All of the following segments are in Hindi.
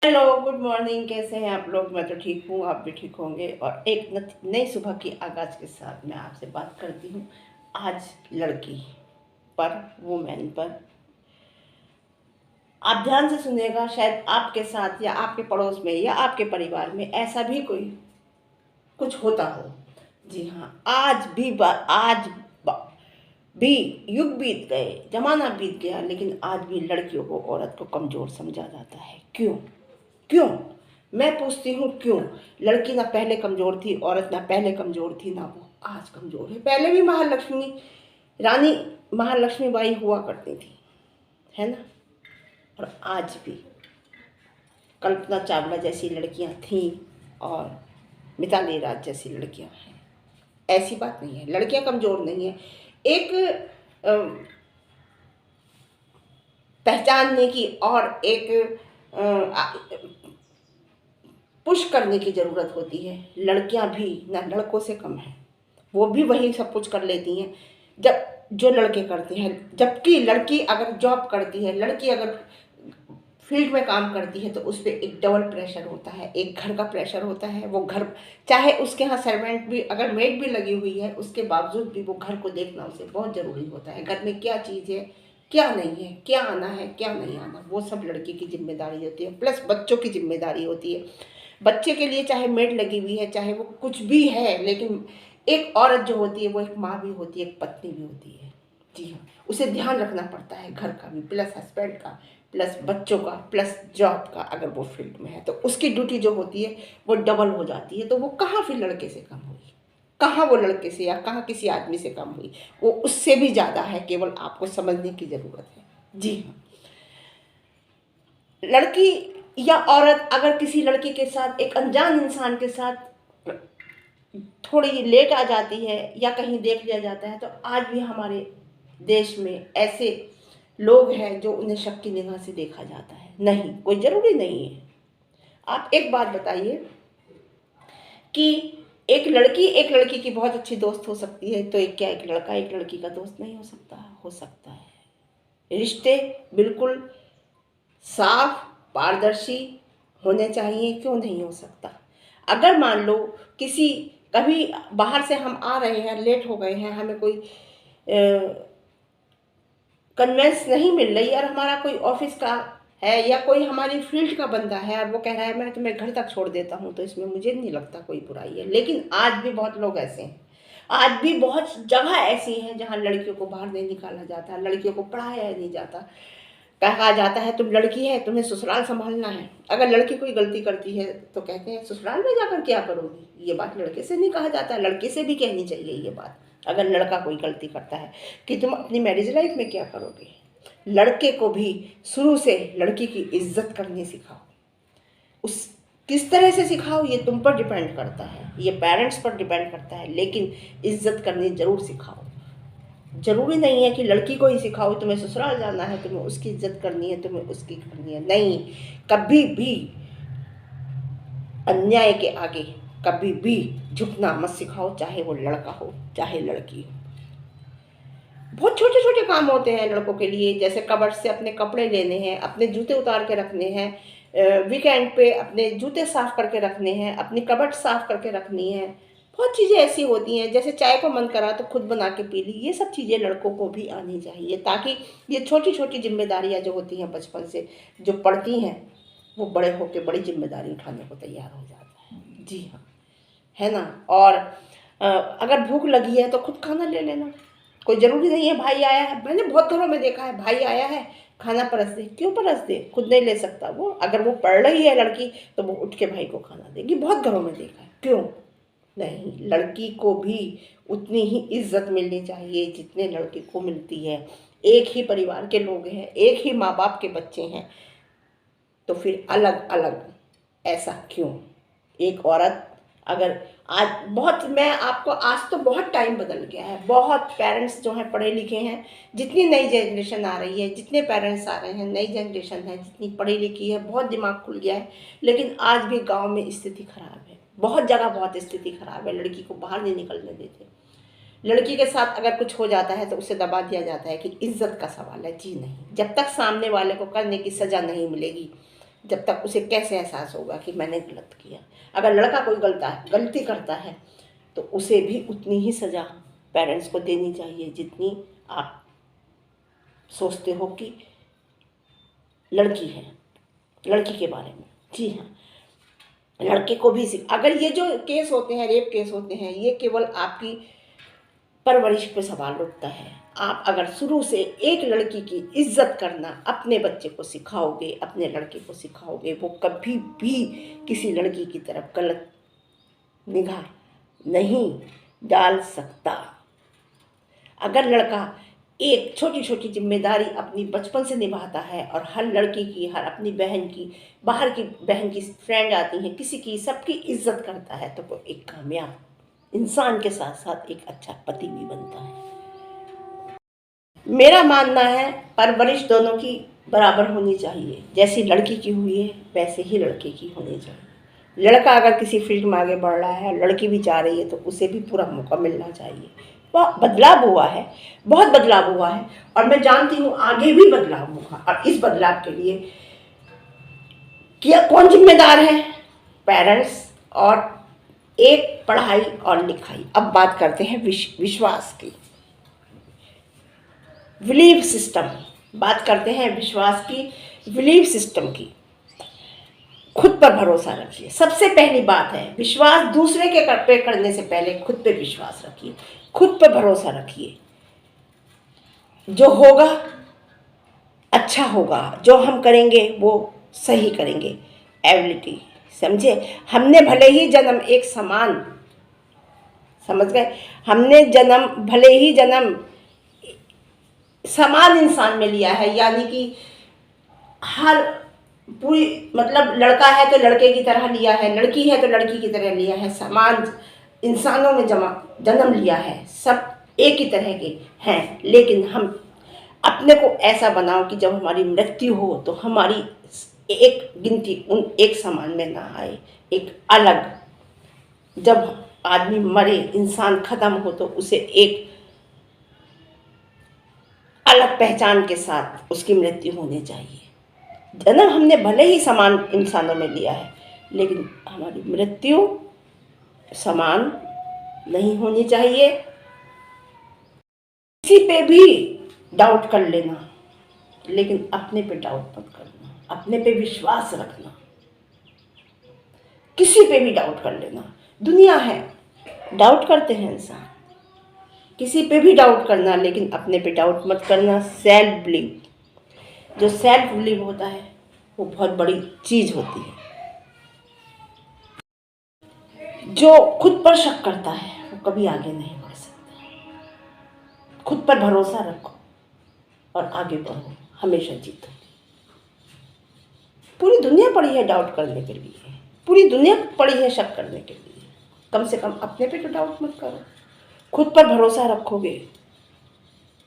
Hello, good morning. कैसे हैं आप लोग? मैं तो ठीक हूँ, आप भी ठीक होंगे। और एक नई सुबह की आगाज़ के साथ मैं आपसे बात करती हूँ आज लड़की पर, वुमेन पर। आप ध्यान से सुनिएगा, शायद आपके साथ या आपके पड़ोस में या आपके परिवार में ऐसा भी कोई कुछ होता हो। जी हाँ, भी युग बीत गए, जमाना बीत गया, लेकिन आज भी लड़कियों को, औरत को कमज़ोर समझा जाता है। क्यों? क्यों? मैं पूछती हूँ क्यों? लड़की ना पहले कमज़ोर थी, औरत ना पहले कमज़ोर थी, ना वो आज कमज़ोर है। पहले भी रानी महालक्ष्मी बाई हुआ करती थी, है ना? और आज भी कल्पना चावला जैसी लड़कियाँ थीं और मिताली राज जैसी लड़कियाँ हैं। ऐसी बात नहीं है, लड़कियाँ कमज़ोर नहीं है। एक अ, पहचानने की और एक पुश करने की ज़रूरत होती है। लड़कियां भी ना लड़कों से कम हैं, वो भी वही सब कुछ कर लेती हैं जब जो लड़के करते हैं। जबकि लड़की अगर जॉब करती है, लड़की अगर फील्ड में काम करती है, तो उस पर एक डबल प्रेशर होता है, एक घर का प्रेशर होता है। वो घर, चाहे उसके यहाँ सर्वेंट भी, अगर मेड भी लगी हुई है, उसके बावजूद भी वो घर को देखना उसे बहुत ज़रूरी होता है। घर में क्या चीज़ है, क्या नहीं है, क्या आना है, क्या नहीं आना, वो सब लड़की की जिम्मेदारी होती है। प्लस बच्चों की जिम्मेदारी होती है। बच्चे के लिए चाहे मेड लगी हुई है, चाहे वो कुछ भी है, लेकिन एक औरत जो होती है वो एक माँ भी होती है, एक पत्नी भी होती है। जी हाँ, उसे ध्यान रखना पड़ता है घर का भी, प्लस हस्बैंड का, प्लस बच्चों का, प्लस जॉब का। अगर वो फील्ड में है तो उसकी ड्यूटी जो होती है वो डबल हो जाती है। तो वो कहाँ फिर लड़के से कम हुई? कहाँ वो लड़के से या कहाँ किसी आदमी से कम हुई? वो उससे भी ज़्यादा है, केवल आपको समझने की ज़रूरत है। जी हाँ, लड़की या औरत अगर किसी लड़की के साथ, एक अनजान इंसान के साथ थोड़ी लेट आ जाती है या कहीं देख लिया जाता है, तो आज भी हमारे देश में ऐसे लोग हैं जो उन्हें शक की निगाह से देखा जाता है। नहीं, कोई ज़रूरी नहीं है। आप एक बात बताइए कि एक लड़की की बहुत अच्छी दोस्त हो सकती है, तो एक क्या एक लड़का एक लड़की का दोस्त नहीं हो सकता? हो सकता है। रिश्ते बिल्कुल साफ, पारदर्शी होने चाहिए, क्यों नहीं हो सकता? अगर मान लो किसी, कभी बाहर से हम आ रहे हैं, लेट हो गए हैं, हमें कोई कन्वेंस नहीं मिल रही, और हमारा कोई ऑफिस का है या कोई हमारी फील्ड का बंदा है और वो कह रहा है मैं तुम्हें घर तक छोड़ देता हूँ, तो इसमें मुझे नहीं लगता कोई बुराई है। लेकिन आज भी बहुत लोग ऐसे हैं, आज भी बहुत जगह ऐसी हैं जहाँ लड़कियों को बाहर नहीं निकाला जाता, लड़कियों को पढ़ाया नहीं जाता। कहा जाता है तुम लड़की है, तुम्हें ससुराल संभालना है। अगर लड़की कोई गलती करती है तो कहते हैं ससुराल में जाकर क्या करोगी? ये बात लड़के से नहीं कहा जाता, लड़के से भी कहनी चाहिए ये बात। अगर लड़का कोई गलती करता है कि तुम अपनी मैरिज लाइफ में क्या करोगे। लड़के को भी शुरू से लड़की की इज्जत करनी सिखाओ। उस किस तरह से सिखाओ ये तुम पर डिपेंड करता है, ये पेरेंट्स पर डिपेंड करता है, लेकिन इज्जत करनी जरूर सिखाओ। जरूरी नहीं है कि लड़की को ही सिखाओ, तुम्हें ससुराल जाना है, तुम्हें उसकी इज्जत करनी है, तुम्हें उसकी करनी है। नहीं, कभी भी अन्याय के आगे कभी भी झुकना मत सिखाओ, चाहे वो लड़का हो चाहे लड़की हो। बहुत छोटे छोटे काम होते हैं लड़कों के लिए, जैसे कबर्ड से अपने कपड़े लेने हैं, अपने जूते उतार के रखने हैं, वीकेंड पे अपने जूते साफ करके रखने हैं, अपनी कबर्ड साफ करके रखनी है। बहुत चीज़ें ऐसी होती हैं, जैसे चाय को मन करा तो खुद बना के पी ली। ये सब चीज़ें लड़कों को भी आनी चाहिए, ताकि ये छोटी छोटी जिम्मेदारियां जो होती हैं बचपन से जो पड़ती हैं, वो बड़े होकर बड़ी जिम्मेदारी उठाने को तैयार हो जाता है। जी हाँ, है ना? और अगर भूख लगी है तो खुद खाना ले लेना। कोई ज़रूरी नहीं है भाई आया है, मैंने बहुत घरों में देखा है, भाई आया है खाना परस दे। क्यों परस दे? खुद नहीं ले सकता वो? अगर वो पढ़ रही है लड़की तो वो उठ के भाई को खाना देगी। बहुत घरों में देखा है। क्यों नहीं? लड़की को भी उतनी ही इज्जत मिलनी चाहिए जितने लड़के को मिलती है। एक ही परिवार के लोग हैं, एक ही माँ बाप के बच्चे हैं, तो फिर अलग अलग ऐसा क्यों? एक औरत अगर आज बहुत, मैं आपको, आज तो बहुत टाइम बदल गया है, बहुत पेरेंट्स जो हैं पढ़े लिखे हैं, जितनी नई जनरेशन आ रही है, जितने पेरेंट्स आ रहे हैं, नई जनरेशन है जितनी पढ़ी लिखी है, बहुत दिमाग खुल गया है। लेकिन आज भी गांव में स्थिति खराब है, बहुत जगह बहुत स्थिति खराब है। लड़की को बाहर नहीं निकलने देते। लड़की के साथ अगर कुछ हो जाता है तो उसे दबा दिया जाता है कि इज्जत का सवाल है। जी नहीं, जब तक सामने वाले को करने की सज़ा नहीं मिलेगी, जब तक उसे कैसे एहसास होगा कि मैंने गलत किया। अगर लड़का कोई गलती करता है तो उसे भी उतनी ही सज़ा पेरेंट्स को देनी चाहिए जितनी आप सोचते हो कि लड़की है, लड़की के बारे में। जी हाँ, लड़के को भी अगर ये जो केस होते हैं, रेप केस होते हैं, ये केवल आपकी परवरिश पे सवाल उठता है। आप अगर शुरू से एक लड़की की इज्जत करना अपने बच्चे को सिखाओगे, अपने लड़के को सिखाओगे, वो कभी भी किसी लड़की की तरफ गलत निगाह नहीं डाल सकता। अगर लड़का एक छोटी छोटी जिम्मेदारी अपनी बचपन से निभाता है और हर लड़की की, हर अपनी बहन की, बाहर की बहन की फ्रेंड आती हैं, किसी की, सबकी इज्जत करता है, तो वो एक कामयाब इंसान के साथ साथ एक अच्छा पति भी बनता है। मेरा मानना है परवरिश दोनों की बराबर होनी चाहिए। जैसी लड़की की हुई है वैसे ही लड़के की होनी चाहिए। लड़का अगर किसी फील्ड में आगे बढ़ रहा है, लड़की भी चाह रही है, तो उसे भी पूरा मौका मिलना चाहिए। बहुत बदलाव हुआ है, बहुत बदलाव हुआ है, और मैं जानती हूँ आगे भी बदलाव होगा। और इस बदलाव के लिए क्या कौन जिम्मेदार है? पेरेंट्स और एक पढ़ाई और लिखाई। अब बात करते हैं विश्वास की, बिलीव सिस्टम। बात करते हैं विश्वास की, बिलीव सिस्टम की। खुद पर भरोसा रखिए। सबसे पहली बात है विश्वास। दूसरे के पे करने से पहले खुद पे विश्वास रखिए, खुद पे भरोसा रखिए। जो होगा अच्छा होगा, जो हम करेंगे वो सही करेंगे। एबिलिटी, समझे? हमने भले ही जन्म एक समान, समझ गए? हमने जन्म भले ही जन्म समान इंसान में लिया है, यानी कि हर पूरी, मतलब लड़का है तो लड़के की तरह लिया है, लड़की है तो लड़की की तरह लिया है, समान इंसानों में जन्म लिया है, सब एक ही तरह के हैं। लेकिन हम अपने को ऐसा बनाओ कि जब हमारी मृत्यु हो तो हमारी एक गिनती उन एक समान में ना आए, एक अलग। जब आदमी मरे, इंसान खत्म हो, तो उसे एक अलग पहचान के साथ उसकी मृत्यु होनी चाहिए। जन्म हमने भले ही समान इंसानों में लिया है, लेकिन हमारी मृत्यु समान नहीं होनी चाहिए। किसी पे भी डाउट कर लेना, लेकिन अपने पे डाउट मत करना, अपने पे विश्वास रखना। किसी पे भी डाउट कर लेना, दुनिया है, डाउट करते हैं इंसान। किसी पे भी डाउट करना, लेकिन अपने पे डाउट मत करना। सेल्फ बिलीव, जो सेल्फ बिलीव होता है वो बहुत बड़ी चीज होती है। जो खुद पर शक करता है वो कभी आगे नहीं बढ़ सकता। खुद पर भरोसा रखो और आगे बढ़ो, हमेशा जीतो। पूरी दुनिया पड़ी है डाउट करने के लिए, पूरी दुनिया पड़ी है शक करने के लिए। कम से कम अपने पे तो डाउट मत करो। खुद पर भरोसा रखोगे,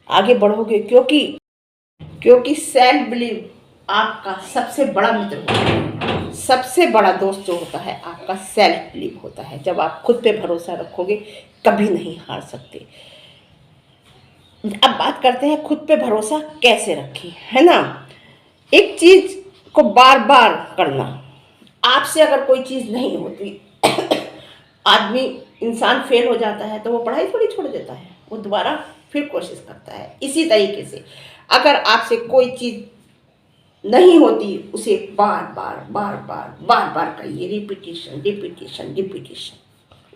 आगे बढ़ोगे, क्योंकि सेल्फ बिलीव आपका सबसे बड़ा मित्र होता है। सबसे बड़ा दोस्त जो होता है आपका सेल्फ बिलीव होता है। जब आप खुद पे भरोसा रखोगे कभी नहीं हार सकते। अब बात करते हैं खुद पे भरोसा कैसे रखें, है ना? एक चीज को बार बार करना। आपसे अगर कोई चीज नहीं होती, आदमी इंसान फेल हो जाता है तो वो पढ़ाई थोड़ी छोड़ देता है, वो दोबारा फिर कोशिश करता है। इसी तरीके से अगर आपसे कोई चीज नहीं होती, उसे बार बार करिए। रिपीटिशन रिपीटिशन रिपीटिशन,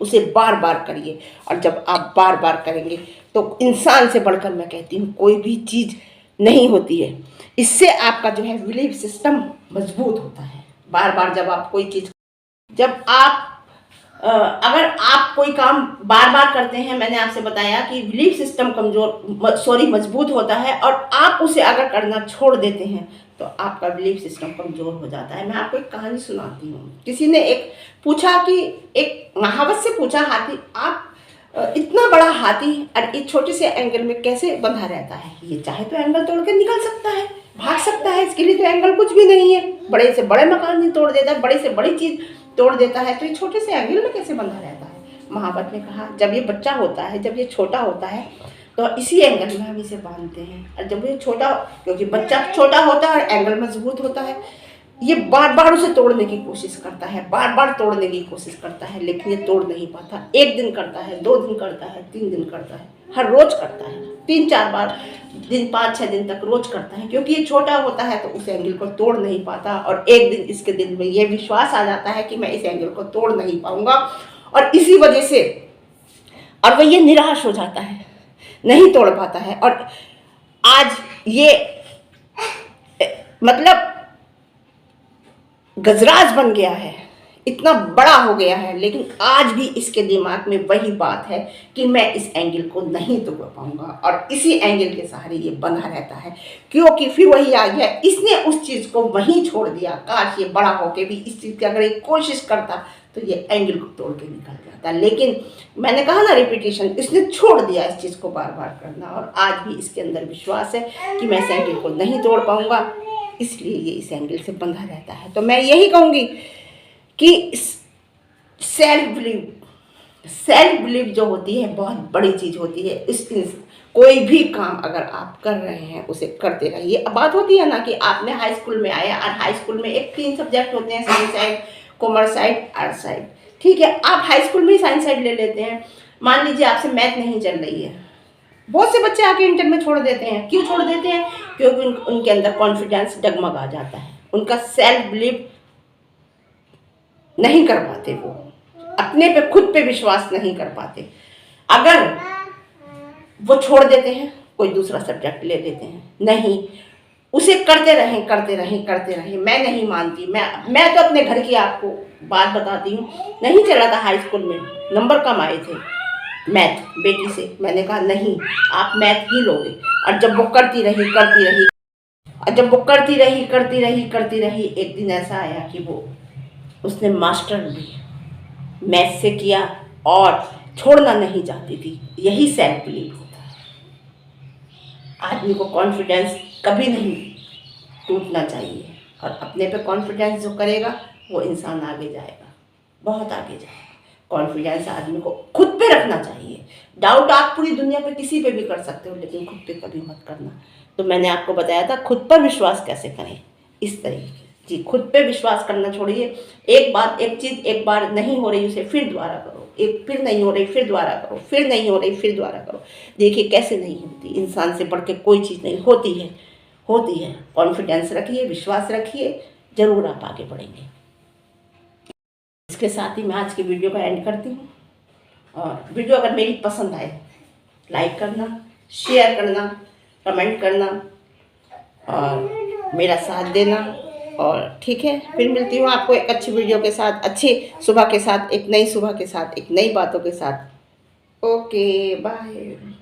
उसे बार बार करिए। और जब आप बार बार करेंगे तो इंसान से बढ़कर मैं कहती हूँ कोई भी चीज़ नहीं होती है। इससे आपका जो है बिलीफ सिस्टम मजबूत होता है। बार बार जब आप कोई चीज़, जब आप अगर आप कोई काम बार बार करते हैं, मैंने आपसे बताया कि बिलीफ सिस्टम मजबूत होता है। और आप उसे अगर करना छोड़ देते हैं तो आपका बिलीफ सिस्टम कमज़ोर हो जाता है। मैं आपको एक कहानी सुनाती हूँ। किसी ने एक महावत से पूछा, हाथी, आप इतना बड़ा हाथी और एक छोटे से एंगल में कैसे बंधा रहता है? ये चाहे तो एंगल तोड़ के निकल सकता है, भाग सकता है, इसके लिए तो एंगल कुछ भी नहीं है। बड़े से बड़े मकान नहीं तोड़ देता, बड़े से बड़ी चीज़ तोड़ देता है, तो ये छोटे से एंगल में कैसे बंधा रहता है? महावत ने कहा, जब ये बच्चा होता है, जब ये छोटा होता है तो इसी एंगल में हम इसे बांधते हैं। और जब ये छोटा, क्योंकि बच्चा छोटा होता है और एंगल मजबूत होता है, ये बार बार उसे तोड़ने की कोशिश करता है, बार बार तोड़ने की कोशिश करता है, लेकिन ये तोड़ नहीं पाता। एक दिन करता है, 2 दिन करता है, 3 दिन करता है, हर रोज करता है, 3-4 बार दिन, 5-6 दिन तक रोज करता है, क्योंकि ये छोटा होता है तो उस एंगल को तोड़ नहीं पाता। और एक दिन इसके दिल में ये विश्वास आ जाता है कि मैं इस एंगल को तोड़ नहीं पाऊंगा, और इसी वजह से और वह ये निराश हो जाता है, नहीं तोड़ पाता है। और आज ये मतलब गजराज बन गया है, इतना बड़ा हो गया है, लेकिन आज भी इसके दिमाग में वही बात है कि मैं इस एंगल को नहीं तोड़ पाऊंगा, और इसी एंगल के सहारे ये बना रहता है। क्योंकि फिर वही आ गया, इसने उस चीज़ को वहीं छोड़ दिया। काश ये बड़ा होके भी इस चीज़ की अगर एक कोशिश करता तो ये एंगल को तोड़ के निकल जाता। लेकिन मैंने कहा ना, रिपीटेशन, इसने छोड़ दिया इस चीज़ को बार बार करना, और आज भी इसके अंदर विश्वास है कि मैं इस एंगल को नहीं तोड़ पाऊंगा, इसलिए ये इस एंगल से बंधा रहता है। तो मैं यही कहूँगी कि सेल्फ बिलीव जो होती है बहुत बड़ी चीज़ होती है। इस कोई भी काम अगर आप कर रहे हैं उसे करते रहिए। अब बात होती है ना कि आपने हाई स्कूल में आया, और हाई स्कूल में एक 3 सब्जेक्ट होते हैं, science side, commerce side, art side. ठीक है, आप हाई स्कूल में ही साइंस साइड ले लेते हैं। मान लीजिए आपसे मैथ नहीं चल रही है, बहुत से बच्चे आके इंटर में छोड़ देते हैं। क्यों छोड़ देते हैं? क्योंकि उनके अंदर कॉन्फिडेंस डगमगा जाता है, उनका सेल्फ बिलीव नहीं कर पाते, वो अपने पे, खुद पे विश्वास नहीं कर पाते। अगर वो छोड़ देते हैं, कोई दूसरा सब्जेक्ट ले लेते हैं, नहीं, उसे करते रहें करते रहें करते रहें। मैं नहीं मानती, मैं तो अपने घर की आपको बात बताती हूँ। नहीं चला था हाई स्कूल में, नंबर कम आए थे मैथ बेटी से। मैंने कहा नहीं, आप मैथ ही लोगे। और जब वो करती रही, और जब वो करती रही, एक दिन ऐसा आया कि वो उसने मास्टर भी मैथ से किया और छोड़ना नहीं चाहती थी। यही सेल्फ बिलीव होता है। आदमी को कॉन्फिडेंस कभी नहीं टूटना चाहिए, और अपने पे कॉन्फिडेंस जो करेगा वो इंसान आगे जाएगा, बहुत आगे जाएगा। कॉन्फिडेंस आदमी को खुद पे रखना चाहिए। डाउट आप पूरी दुनिया पे किसी पे भी कर सकते हो, लेकिन खुद पे कभी मत करना। तो मैंने आपको बताया था खुद पर विश्वास कैसे करें, इस तरीके जी। खुद पे विश्वास करना छोड़िए। एक चीज़ एक बार नहीं हो रही, उसे फिर दोबारा करो। फिर नहीं हो रही, फिर दोबारा करो, फिर नहीं हो रही, फिर दोबारा करो। देखिए कैसे नहीं होती। इंसान से बढ़ के कोई चीज़ नहीं होती है, होती है। कॉन्फिडेंस रखिए, विश्वास रखिए, ज़रूर आप आगे बढ़ेंगे। इसके साथ ही मैं आज की वीडियो का एंड करती हूँ। और वीडियो अगर मेरी पसंद आए, लाइक करना, शेयर करना, कमेंट करना और मेरा साथ देना। और ठीक है, फिर मिलती हूँ आपको एक अच्छी वीडियो के साथ, अच्छी सुबह के साथ, एक नई सुबह के साथ, एक नई बातों के साथ। Okay, bye.